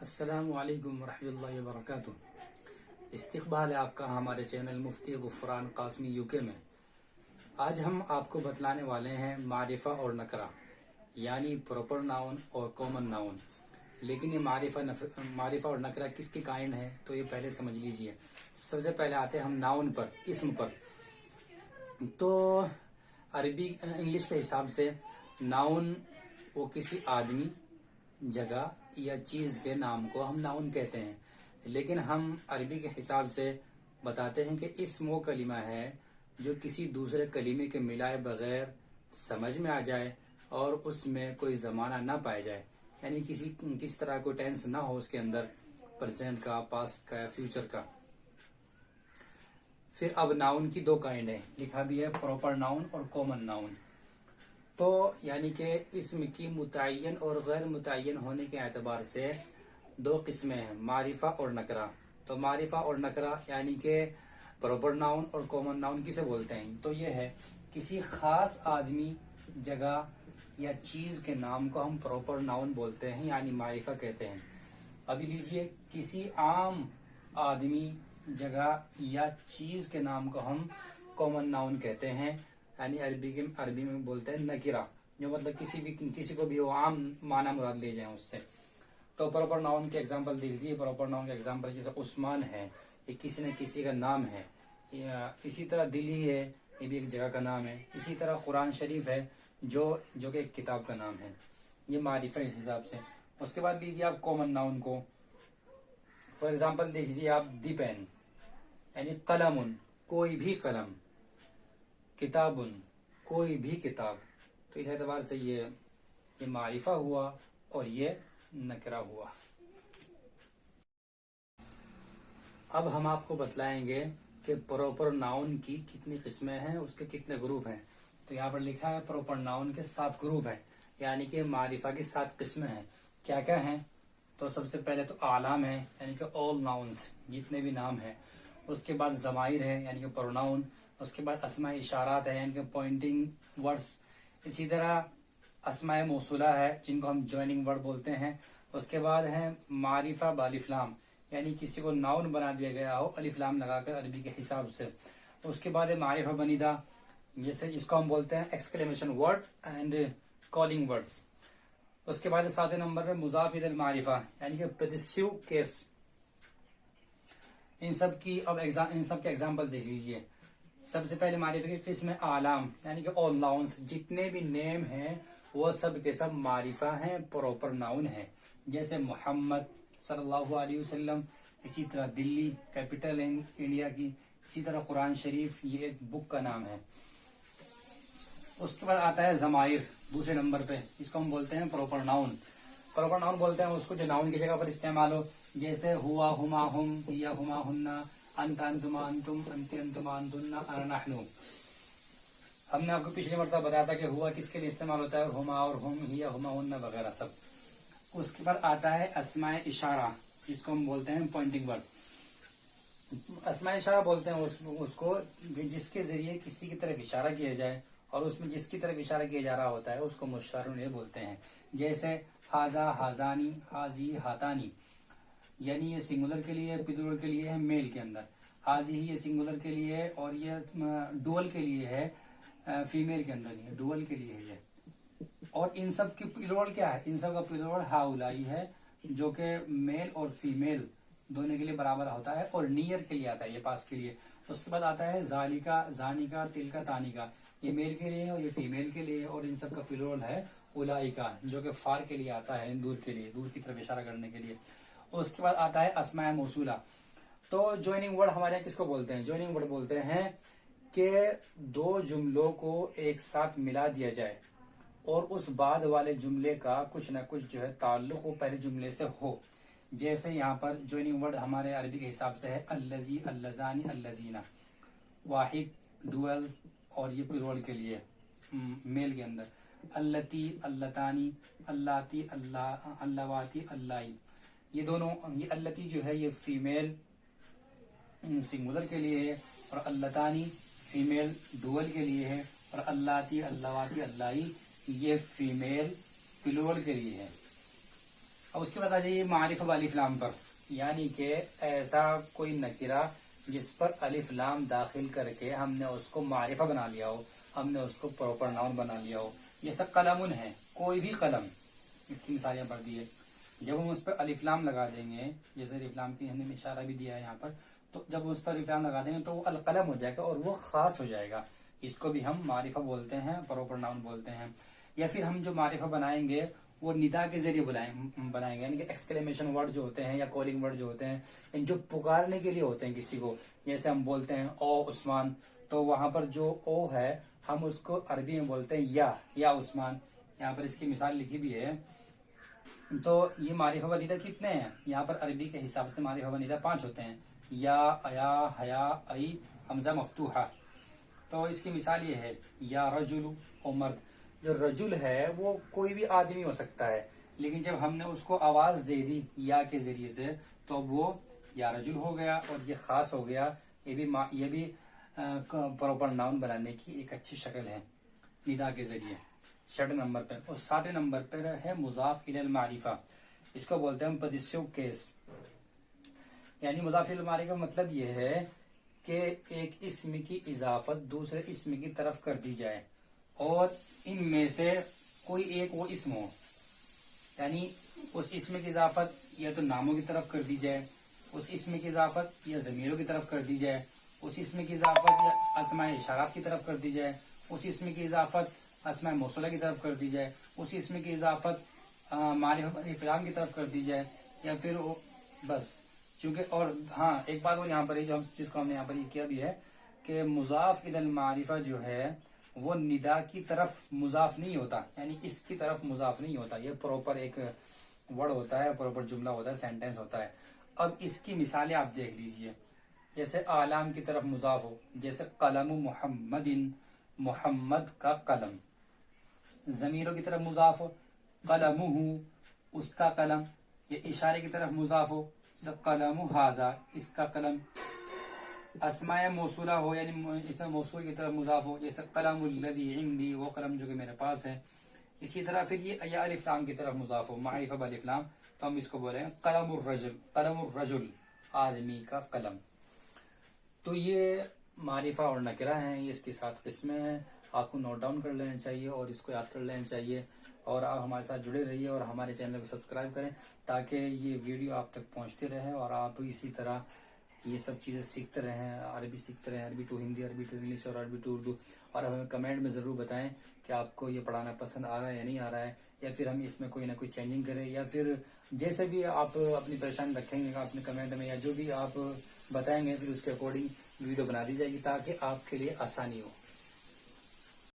السلام علیکم ورحمۃ اللہ وبرکاتہ۔ استقبال ہے آپ کا ہمارے چینل مفتی غفران قاسمی UK میں۔ آج ہم آپ کو بتلانے والے ہیں معرفہ اور نکرہ، یعنی پراپر ناؤن اور کامن ناؤن۔ لیکن یہ معرفہ اور نکرہ کس کی کائنڈ ہے تو یہ پہلے سمجھ لیجئے۔ سب سے پہلے آتے ہیں ہم ناؤن پر، اسم پر۔ تو عربی انگلش کے حساب سے ناؤن وہ کسی آدمی، جگہ یا چیز کے نام کو ہم ناؤن کہتے ہیں، لیکن ہم عربی کے حساب سے بتاتے ہیں کہ اسم وہ کلمہ ہے جو کسی دوسرے کلمے کے ملائے بغیر سمجھ میں آ جائے اور اس میں کوئی زمانہ نہ پایا جائے، یعنی کسی طرح کوئی ٹینس نہ ہو اس کے اندر، پریزنٹ کا، پاسٹ کا یا فیوچر کا۔ پھر اب ناؤن کی دو کائنڈ ہیں، لکھا بھی ہے پراپر ناؤن اور کامن ناؤن۔ تو یعنی کہ اسم کی متعین اور غیر متعین ہونے کے اعتبار سے دو قسمیں ہیں، معرفہ اور نکرہ۔ تو معرفہ اور نکرہ یعنی کہ پراپر ناؤن اور کامن ناؤن کسے بولتے ہیں؟ تو یہ ہے کسی خاص آدمی، جگہ یا چیز کے نام کو ہم پراپر ناؤن بولتے ہیں، یعنی معرفہ کہتے ہیں۔ ابھی لیجئے، کسی عام آدمی، جگہ یا چیز کے نام کو ہم کامن ناؤن کہتے ہیں، یعنی عربی میں بولتے ہیں نکرہ، جو مطلب کسی کو بھی وہ عام معنی مراد لے جائیں اس سے۔ تو پراپر ناؤن کے ایگزامپل دیکھیے، پراپر ناؤن کے ایگزامپل جیسے عثمان ہے، یہ کسی نہ کسی کا نام ہے۔ اسی طرح دلی ہے، یہ بھی ایک جگہ کا نام ہے۔ اسی طرح قرآن شریف ہے جو کہ ایک کتاب کا نام ہے۔ یہ معرفہ اس حساب سے۔ اس کے بعد لیجیے آپ کامن ناؤن کو، فار ایگزامپل دیکھیے آپ دی پین، یعنی قلم، کوئی بھی قلم، کتاب، کوئی بھی کتاب۔ تو اس اعتبار سے یہ معرفہ ہوا اور یہ نکرہ ہوا۔ اب ہم آپ کو بتلائیں گے کہ پراپر ناؤن کی کتنی قسمیں ہیں، اس کے کتنے گروپ ہیں۔ تو یہاں پر لکھا ہے پراپر ناؤن کے 7 گروپ ہیں، یعنی کہ معرفہ کی 7 قسمیں ہیں۔ کیا کیا ہیں؟ تو سب سے پہلے تو اعلام ہے، یعنی کہ all nouns، جتنے بھی نام ہیں۔ اس کے بعد ضمائر ہے، یعنی کہ پروناؤن۔ اس کے بعد اسماء اشارات ہے، یعنی کہ پوائنٹنگ ورڈز۔ اسی طرح اسماء موصولہ ہے، جن کو ہم جوائننگ ورڈ بولتے ہیں۔ اس کے بعد ہے معرفہ بالف لام، یعنی کسی کو ناؤن بنا دیا گیا ہو الف لام لگا کر عربی کے حساب سے۔ اس کے بعد ہے معرفہ بنیدہ، جس کو ہم بولتے ہیں exclamation word and calling words. اس کے بعد 7 نمبر پہ مضاف الی المعرفہ، یعنی کہ پوزیسو کیس۔ ان سب کے ایگزامپل دیکھ لیجئے۔ سب سے پہلے معرفہ کی قسم ہے اعلام، یعنی کہ all nouns، جتنے بھی نیم ہیں وہ سب کے سب معرفہ ہیں، پراپر ناؤن ہیں۔ جیسے محمد صلی اللہ علیہ وسلم، اسی طرح دلی کیپٹل انڈیا کی، اسی طرح قرآن شریف یہ ایک بک کا نام ہے۔ اس کے بعد آتا ہے ضمائر دوسرے نمبر پہ، اس کو ہم بولتے ہیں پراپر ناؤن۔ پراپر ناؤن بولتے ہیں اس کو جو ناؤن کی جگہ پر استعمال ہو، جیسے ہوا، ہما، ہم، ہیا، ہما، ہننا، انت، انتما، انتم، انتی، انتما، انتن، انا، نحن۔ ہم نے آپ کو پچھلی مرتبہ بتایا تھا کہ ہوا کس کے لیے استعمال ہوتا ہے، اور ہما اور ہم، ہیا، ہما، ہننا وغیرہ سب۔ اس کے بعد آتا ہے اسماء اشارہ، جس کو ہم بولتے ہیں پوائنٹنگ ورڈ۔ اسماء اشارہ بولتے ہیں اس کو جس کے ذریعے کسی کی طرف اشارہ کیا جائے، اور اس میں جس کی طرف اشارہ کیا جا رہا ہوتا ہے اس کو مشار الیہ بولتے ہیں۔ جیسے ہاذا، ہاذانی، ہاذی، ہاتانی، یعنی یہ سنگولر کے لیے، پلورل کے لیے ہے میل کے اندر۔ ہاذی یہ سنگولر کے لیے ہے، اور یہ ڈوئل کے لیے ہے فیمیل کے اندر، یہ ڈوئل کے لیے ہے۔ اور ان سب کی پلورل کیا ہے؟ ان سب کا پلورل ہاؤلائی ہے، جو کہ میل اور فیمیل دونوں کے لیے برابر ہوتا ہے، اور نیئر کے لیے آتا ہے، یہ پاس کے لیے۔ اس کے بعد آتا ہے ذالکا، زانکا، تلکا، تانکا، یہ میل کے لیے اور یہ فیمیل کے لیے، اور ان سب کا پلورل ہے اولائکا، جو کہ فار کے لیے آتا ہے، دور کے لیے، دور کی طرف اشارہ کرنے کے لیے۔ اس کے بعد آتا ہے اسماء موصولہ۔ تو جوائننگ ورڈ ہمارے یہاں کس کو بولتے ہیں؟ جوائننگ ورڈ بولتے ہیں کہ دو جملوں کو ایک ساتھ ملا دیا جائے اور اس بعد والے جملے کا کچھ نہ کچھ جو ہے تعلق وہ پہلے جملے سے ہو۔ جیسے یہاں پر جوائننگ ورڈ ہمارے عربی کے حساب سے ہے الذی، اللذانی، اللذین، واحد، ڈوئل، اور یہ پلورل کے لیے میل کے اندر، اللتی، اللتانی، اللاتی، اللواتی، اللائی۔ یہ دونوں، یہ اللتی جو ہے یہ فیمیل سنگولر کے لیے ہے، اور اللتانی فیمیل ڈوئل کے لیے ہے، اور اللاتی، اللواتی، اللائی یہ فیمیل پلورل کے لیے ہے۔ اب اس کے بعد آ جائیے معرفہ بالف لام پر، یعنی کہ ایسا کوئی نکرہ جس پر الف لام داخل کر کے ہم نے اس کو معرفہ بنا لیا ہو، ہم نے اس کو پراپر ناؤن بنا لیا ہو. جیسا قلم ہے، کوئی بھی قلم، اس کی مثال یہاں پر دی ہے. جب ہم اس پر الف لام لگا دیں گے، جیسے الف لام کی ہم نے اشارہ بھی دیا ہے یہاں پر، تو جب اس پر الف لام لگا دیں گے تو وہ القلم ہو جائے گا اور وہ خاص ہو جائے گا. اس کو بھی ہم معرفہ بولتے ہیں، پراپر ناؤن بولتے ہیں. یا پھر ہم جو معرفہ بنائیں گے وہ ندا کے ذریعے بنائیں گے، یعنی کہ ایکسکلیمیشن ورڈ جو ہوتے ہیں یا کالنگ ورڈ جو ہوتے ہیں، جو پکارنے کے لیے ہوتے ہیں کسی کو. جیسے ہم بولتے ہیں او عثمان، تو وہاں پر جو او ہے ہم اس کو عربی میں بولتے ہیں یا عثمان. یہاں پر اس کی مثال لکھی بھی ہے. تو یہ معرفہ بنیدہ کتنے ہیں؟ یہاں پر عربی کے حساب سے معرفہ بنیدہ 5 ہوتے ہیں، یا، ایا، حیا، ای، حمزہ مفتوحہ. تو اس کی مثال یہ ہے یا رجل او مرد. جو رجل ہے وہ کوئی بھی آدمی ہو سکتا ہے، لیکن جب ہم نے اس کو آواز دے دی یا کے ذریعے سے تو وہ یا رجل ہو گیا اور یہ خاص ہو گیا. یہ بھی پراپر ناؤن بنانے کی ایک اچھی شکل ہے ندا کے ذریعے. 6 نمبر پر اور 7 نمبر پر ہے مضاف الی المعرفہ. اس کو بولتے ہیں پدیسیو کیس. یعنی مضاف الی المعرفہ کا مطلب یہ ہے کہ ایک اسم کی اضافت دوسرے اسم کی طرف کر دی جائے اور ان میں سے کوئی ایک وہ اسم ہو. یعنی اس اسم کی اضافت یا تو ناموں کی طرف کر دی جائے، اس اسم کی اضافت یا ضمیروں کی طرف کر دی جائے، اس اسم کی اضافت یا اسماء اشارات کی طرف کر دی جائے، اس اسم کی اضافت اسماء موصولہ کی طرف کر دی جائے، اس اسم کی اضافت معرفہ افرام کی طرف کر دی جائے، یا پھر بس. چونکہ اور ہاں ایک بات وہ یہاں پر جو جس کو ہم نے یہاں پر یہ کیا بھی ہے کہ مضاف الی المعرفہ جو ہے وہ ندا کی طرف مضاف نہیں ہوتا، یعنی اس کی طرف مضاف نہیں ہوتا. یہ پراپر ایک ورڈ ہوتا ہے، پراپر جملہ ہوتا ہے، سینٹینس ہوتا ہے. اب اس کی مثالیں آپ دیکھ لیجئے. جیسے اعلام کی طرف مضاف ہو، جیسے قلم محمد، محمد کا قلم. ضمیروں کی طرف مضاف ہو، قلمہ، اس کا قلم. یہ اشارے کی طرف مضاف ہو، جیسے قلم ھذا، اس کا قلم. اسماء موصولہ ہو یعنی اسم موصول کی طرف مضاف ہو، جیسے قلم الذی عندی، وہ قلم جو کہ میرے پاس ہے. اسی طرح پھر یہ یا الف لام کی طرف مضاف ہو، معرفہ بالف لام، تو ہم اس کو بولیں قلم الرجل، قلم الرجل، آدمی کا قلم. تو یہ معرفہ اور نکرہ ہیں، یہ اس کے 7 قسمیں ہیں. آپ کو نوٹ ڈاؤن کر لینا چاہیے اور اس کو یاد کر لینا چاہیے. اور آپ ہمارے ساتھ جڑے رہیے اور ہمارے چینل کو سبسکرائب کریں تاکہ یہ ویڈیو آپ تک پہنچتے رہے اور آپ اسی طرح یہ سب چیزیں سیکھتے رہیں. عربی سیکھتے رہیں، عربی ٹو ہندی، عربی ٹو انگلش اور عربی ٹو اردو. اور ہمیں کمنٹ میں ضرور بتائیں کہ آپ کو یہ پڑھانا پسند آ رہا ہے یا نہیں آ رہا ہے، یا پھر ہم اس میں کوئی نہ کوئی چینجنگ کریں، یا پھر جیسے بھی آپ اپنی پریشانی رکھیں گے اپنے کمنٹ میں، یا جو بھی آپ بتائیں گے پھر اس کے اکارڈنگ ویڈیو بنا دی جائے گی تاکہ آپ کے لیے آسانی ہو.